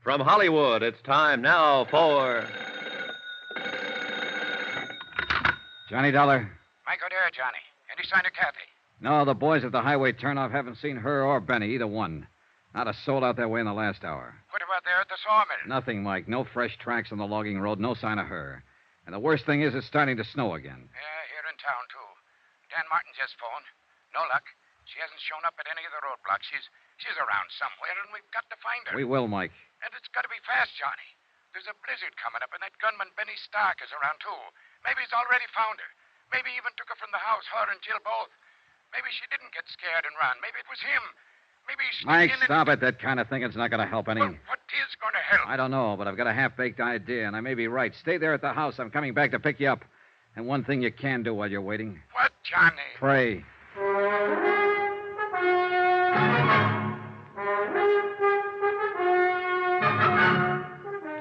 From Hollywood, it's time now for... Johnny Dollar? Mike O'Dare, Johnny. Any sign of Kathy? No, the boys at the highway turnoff haven't seen her or Benny, either one. Not a soul out that way in the last hour. What about there at the sawmill? Nothing, Mike. No fresh tracks on the logging road, no sign of her. And the worst thing is it's starting to snow again. Yeah, here in town, too. Dan Martin just phoned. No luck. She hasn't shown up at any of the roadblocks. She's around somewhere, and we've got to find her. We will, Mike. And it's got to be fast, Johnny. There's a blizzard coming up, and that gunman Benny Stark is around, too. Maybe he's already found her. Maybe even took her from the house, her and Jill both. Maybe she didn't get scared and run. Maybe it was him. Maybe he sneaked Mike, in and... stop it. That kind of thinking's not going to help any... Well, what is going to help? I don't know, but I've got a half-baked idea, and I may be right. Stay there at the house. I'm coming back to pick you up. And one thing you can do while you're waiting. What, Johnny? Pray.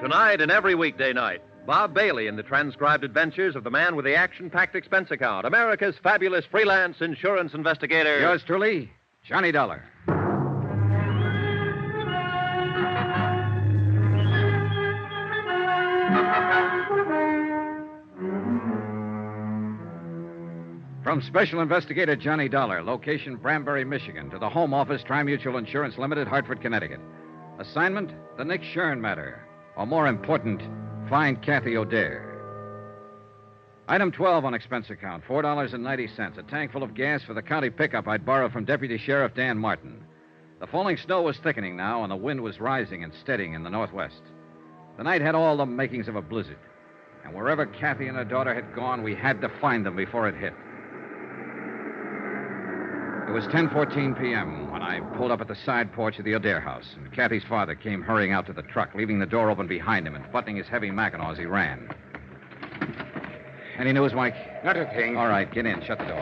Tonight and every weekday night, Bob Bailey in the transcribed adventures of the man with the action-packed expense account, America's fabulous freelance insurance investigator. Yours truly, Johnny Dollar. From Special Investigator Johnny Dollar, location Branbury, Michigan, to the Home Office, Tri-Mutual Insurance Limited, Hartford, Connecticut. Assignment, the Nick Shurn matter. Or more important, find Kathy O'Dare. Item 12 on expense account, $4.90. A tank full of gas for the county pickup I'd borrowed from Deputy Sheriff Dan Martin. The falling snow was thickening now, and the wind was rising and steadying in the northwest. The night had all the makings of a blizzard. And wherever Kathy and her daughter had gone, we had to find them before it hit. It was 10:14 p.m. when I pulled up at the side porch of the O'Dare house, and Kathy's father came hurrying out to the truck, leaving the door open behind him and buttoning his heavy mackinaw as he ran. Any news, Mike? Not a thing. All right, get in. Shut the door.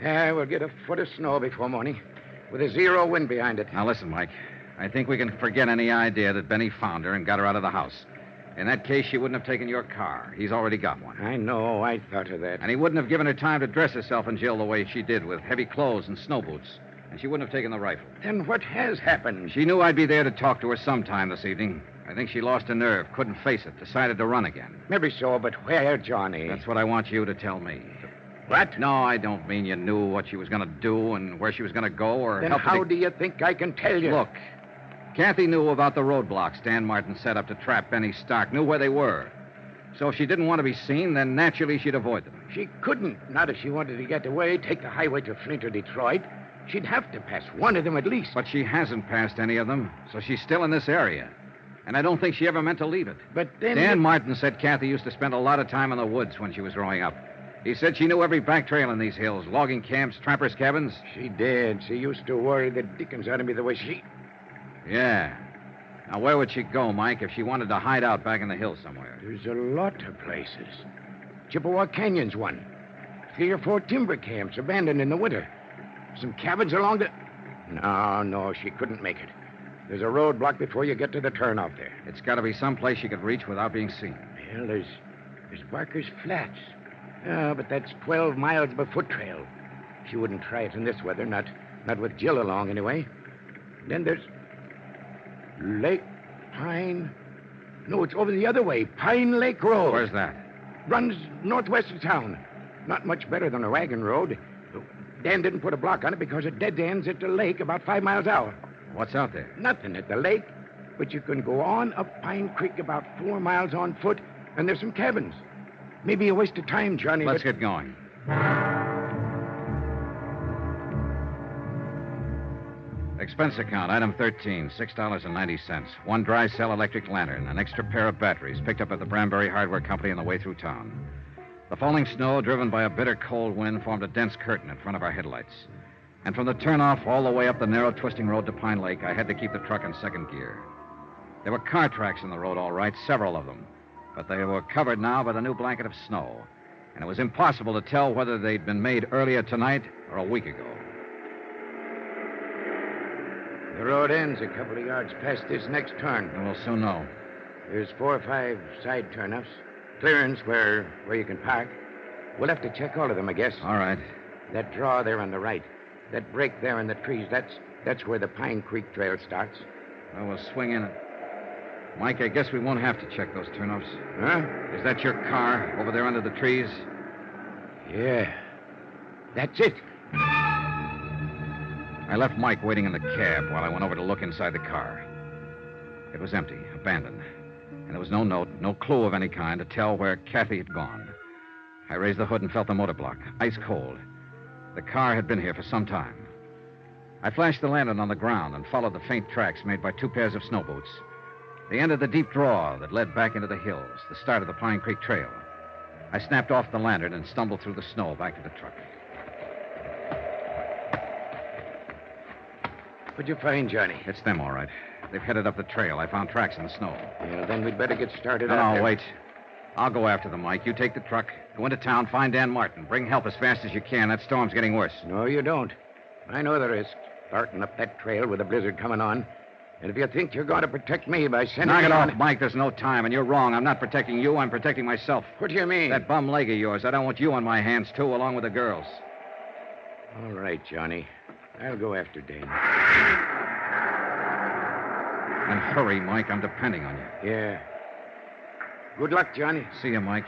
Yeah, we'll get a foot of snow before morning, with a zero wind behind it. Now, listen, Mike. I think we can forget any idea that Benny found her and got her out of the house. In that case, she wouldn't have taken your car. He's already got one. I know. I thought of that. And he wouldn't have given her time to dress herself and Jill the way she did, with heavy clothes and snow boots. And she wouldn't have taken the rifle. Then what has happened? She knew I'd be there to talk to her sometime this evening. I think she lost her nerve, couldn't face it, decided to run again. Maybe so, but where, Johnny? That's what I want you to tell me. What? No, I don't mean you knew what she was going to do and where she was going to go or Then help how do you think I can tell you? Look, Kathy knew about the roadblocks Dan Martin set up to trap Benny Stark, knew where they were. So if she didn't want to be seen, then naturally she'd avoid them. She couldn't. Not if she wanted to get away, take the highway to Flint or Detroit. She'd have to pass one of them at least. But she hasn't passed any of them, so she's still in this area. And I don't think she ever meant to leave it. But then... Dan Martin said Kathy used to spend a lot of time in the woods when she was growing up. He said she knew every back trail in these hills, logging camps, trappers' cabins. She did. She used to worry the dickens out of me the way she... Yeah. Now, where would she go, Mike, if she wanted to hide out back in the hills somewhere? There's a lot of places. Chippewa Canyon's one. 3 or 4 timber camps abandoned in the winter. Some cabins along the... No, she couldn't make it. There's a roadblock before you get to the turnoff there. It's got to be someplace she could reach without being seen. Well, there's Barker's Flats. But that's 12 miles of a foot trail. She wouldn't try it in this weather, not with Jill along anyway. Then there's Lake Pine. No, it's over the other way. Pine Lake Road. Where's that? Runs northwest of town. Not much better than a wagon road. Dan didn't put a block on it because it dead ends at the lake about 5 miles out. What's out there? Nothing at the lake, but you can go on up Pine Creek about 4 miles on foot, and there's some cabins. Maybe a waste of time, Johnny. Let's get going. Expense account, item 13, $6.90. 1 dry cell electric lantern, an extra pair of batteries picked up at the Branbury Hardware Company on the way through town. The falling snow, driven by a bitter cold wind, formed a dense curtain in front of our headlights. And from the turnoff all the way up the narrow, twisting road to Pine Lake, I had to keep the truck in second gear. There were car tracks in the road, all right, several of them. But they were covered now by the new blanket of snow. And it was impossible to tell whether they'd been made earlier tonight or a week ago. The road ends a couple of yards past this next turn. And we'll soon know. There's 4 or 5 side turnoffs. Clearance where you can park. We'll have to check all of them, I guess. All right. That draw there on the right. That break there in the trees, that's where the Pine Creek Trail starts. Well, we'll swing in. Mike, I guess we won't have to check those turnoffs. Huh? Is that your car over there under the trees? Yeah. That's it. I left Mike waiting in the cab while I went over to look inside the car. It was empty, abandoned. And there was no note, no clue of any kind to tell where Kathy had gone. I raised the hood and felt the motor block, ice cold. The car had been here for some time. I flashed the lantern on the ground and followed the faint tracks made by 2 pairs of snow boots. They entered the deep draw that led back into the hills, the start of the Pine Creek Trail. I snapped off the lantern and stumbled through the snow back to the truck. What'd you find, Johnny? It's them, all right. They've headed up the trail. I found tracks in the snow. Yeah, then we'd better get started. No, wait. I'll go after them, Mike. You take the truck, go into town, find Dan Martin. Bring help as fast as you can. That storm's getting worse. No, you don't. I know the risk. Starting up that trail with a blizzard coming on. And if you think you're going to protect me by sending Knock me it on... off, Mike. There's no time, and you're wrong. I'm not protecting you. I'm protecting myself. What do you mean? That bum leg of yours. I don't want you on my hands, too, along with the girls. All right, Johnny. I'll go after Dan. And hurry, Mike. I'm depending on you. Yeah. Good luck, Johnny. See you, Mike.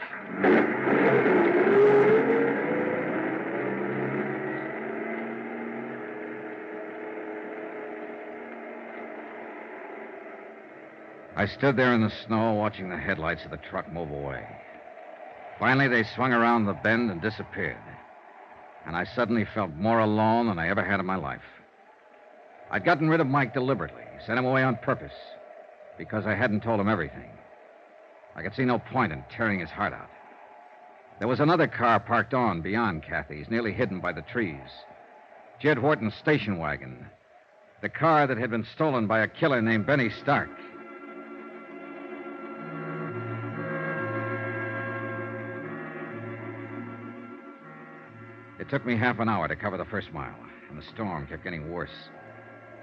I stood there in the snow watching the headlights of the truck move away. Finally, they swung around the bend and disappeared. And I suddenly felt more alone than I ever had in my life. I'd gotten rid of Mike deliberately, sent him away on purpose, because I hadn't told him everything. I could see no point in tearing his heart out. There was another car parked on beyond Kathy's, nearly hidden by the trees. Jed Horton's station wagon. The car that had been stolen by a killer named Benny Stark. It took me half an hour to cover the first mile, and the storm kept getting worse.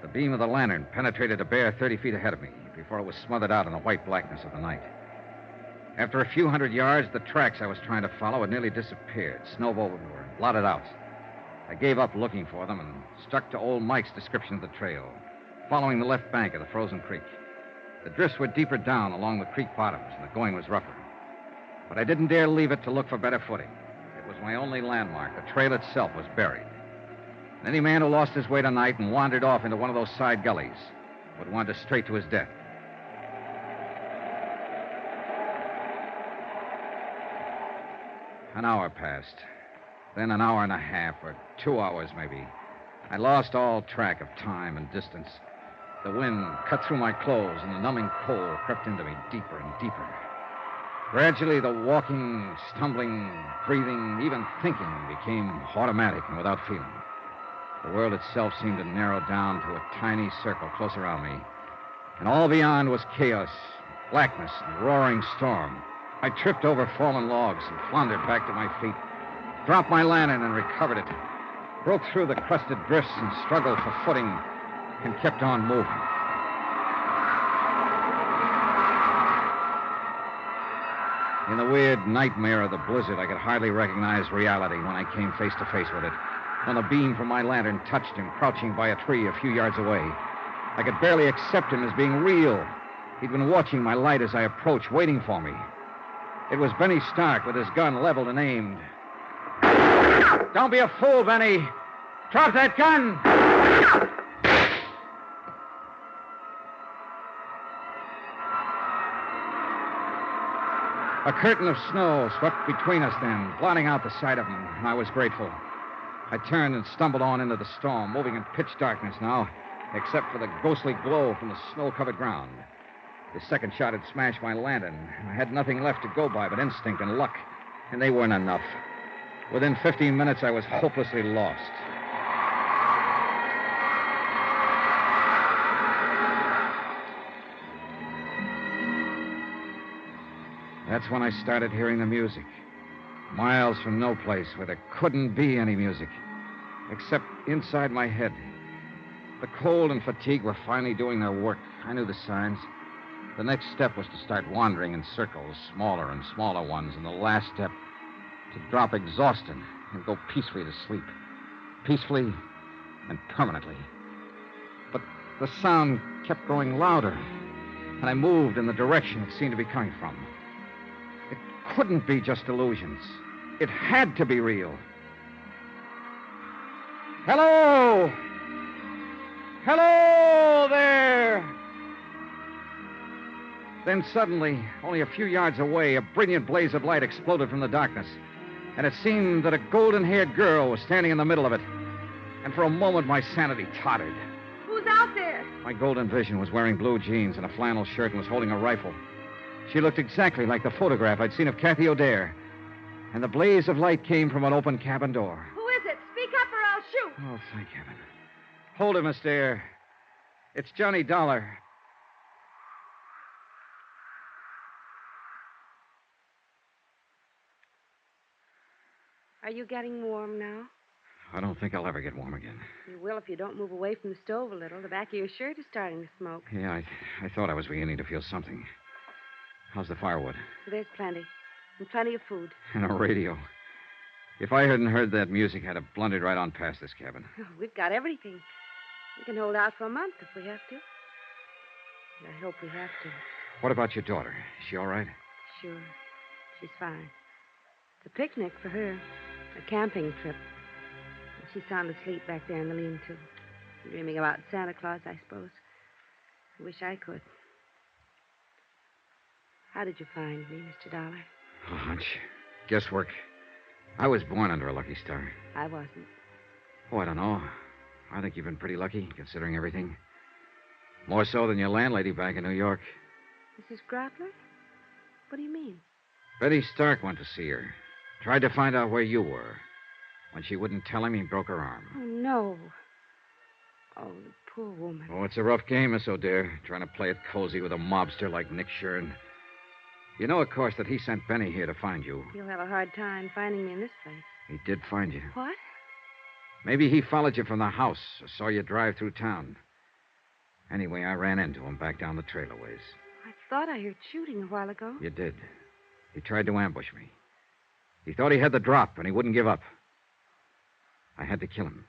The beam of the lantern penetrated a bare 30 feet ahead of me before it was smothered out in the white blackness of the night. After a few hundred yards, the tracks I was trying to follow had nearly disappeared, snowed over and blotted out. I gave up looking for them and stuck to old Mike's description of the trail, following the left bank of the frozen creek. The drifts were deeper down along the creek bottoms, and the going was rougher. But I didn't dare leave it to look for better footing. It was my only landmark. The trail itself was buried. And any man who lost his way tonight and wandered off into one of those side gullies would wander straight to his death. An hour passed. Then an hour and a half, or 2 hours maybe. I lost all track of time and distance. The wind cut through my clothes, and the numbing cold crept into me deeper and deeper. Gradually, the walking, stumbling, breathing, even thinking became automatic and without feeling. The world itself seemed to narrow down to a tiny circle close around me. And all beyond was chaos, blackness, and roaring storm. I tripped over fallen logs and floundered back to my feet, dropped my lantern and recovered it, broke through the crusted drifts and struggled for footing, and kept on moving. In the weird nightmare of the blizzard, I could hardly recognize reality when I came face to face with it. When the beam from my lantern touched him, crouching by a tree a few yards away. I could barely accept him as being real. He'd been watching my light as I approached, waiting for me. It was Benny Stark with his gun leveled and aimed. Don't be a fool, Benny. Drop that gun! A curtain of snow swept between us then, blotting out the sight of him, and I was grateful. I turned and stumbled on into the storm, moving in pitch darkness now, except for the ghostly glow from the snow-covered ground. The second shot had smashed my lantern. I had nothing left to go by but instinct and luck, and they weren't enough. Within 15 minutes, I was hopelessly lost. That's when I started hearing the music. Miles from no place where there couldn't be any music, except inside my head. The cold and fatigue were finally doing their work. I knew the signs. The next step was to start wandering in circles, smaller and smaller ones, and the last step, to drop exhausted and go peacefully to sleep. Peacefully and permanently. But The sound kept growing louder, and I moved in the direction it seemed to be coming from. It couldn't be just illusions. It had to be real. Hello! Hello there! Then suddenly, only a few yards away, a brilliant blaze of light exploded from the darkness. And it seemed that a golden-haired girl was standing in the middle of it. And for a moment, my sanity tottered. Who's out there? My golden vision was wearing blue jeans and a flannel shirt and was holding a rifle. She looked exactly like the photograph I'd seen of Kathy O'Dare. And the blaze of light came from an open cabin door. Who is it? Speak up or I'll shoot. Oh, thank heaven. Hold it, Miss Dare. It's Johnny Dollar. Are you getting warm now? I don't think I'll ever get warm again. You will if you don't move away from the stove a little. The back of your shirt is starting to smoke. Yeah, I thought I was beginning to feel something. How's the firewood? There's plenty. And plenty of food. And a radio. If I hadn't heard that music, I'd have blundered right on past this cabin. Oh, we've got everything. We can hold out for a month if we have to. I hope we have to. What about your daughter? Is she all right? Sure. She's fine. It's a picnic for her. A camping trip. She's sound asleep back there in the lean-to. Dreaming about Santa Claus, I suppose. I wish I could. How did you find me, Mr. Dollar? A hunch. Guesswork. I was born under a lucky star. I wasn't. Oh, I don't know. I think you've been pretty lucky, considering everything. More so than your landlady back in New York. Mrs. Grappler? What do you mean? Betty Stark went to see her. Tried to find out where you were. When she wouldn't tell him, he broke her arm. Oh, no. Oh, the poor woman. Oh, it's a rough game, Miss O'Dare, trying to play it cozy with a mobster like Nick Shurn. You know, of course, that he sent Benny here to find you. You'll have a hard time finding me in this place. He did find you. What? Maybe he followed you from the house or saw you drive through town. Anyway, I ran into him back down the trailer ways. I thought I heard shooting a while ago. You did. He tried to ambush me. He thought he had the drop, and he wouldn't give up. I had to kill him.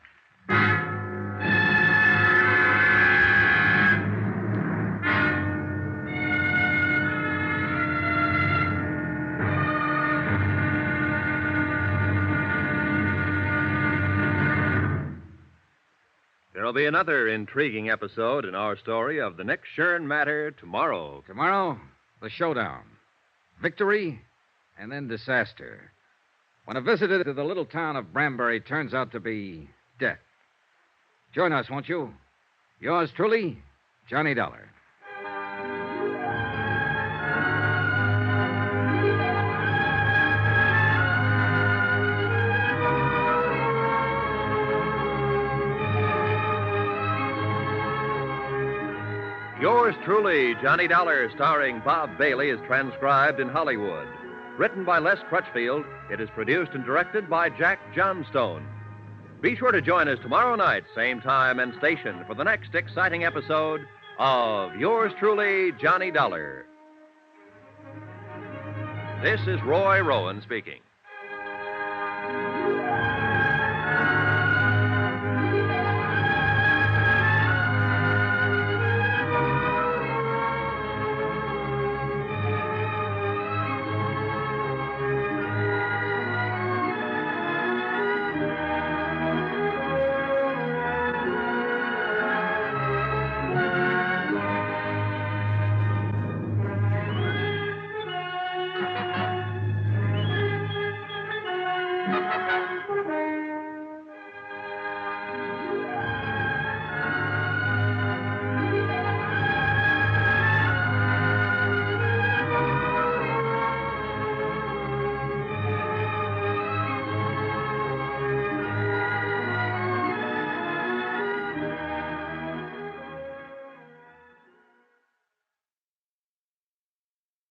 There'll be another intriguing episode in our story of the Nick Shurn matter tomorrow. Tomorrow, the showdown. Victory, and then disaster. When a visitor to the little town of Branbury turns out to be death. Join us, won't you? Yours truly, Johnny Dollar. Yours truly, Johnny Dollar, starring Bob Bailey, is transcribed in Hollywood. Written by Les Crutchfield, it is produced and directed by Jack Johnstone. Be sure to join us tomorrow night, same time and station, for the next exciting episode of Yours truly, Johnny Dollar. This is Roy Rowan speaking.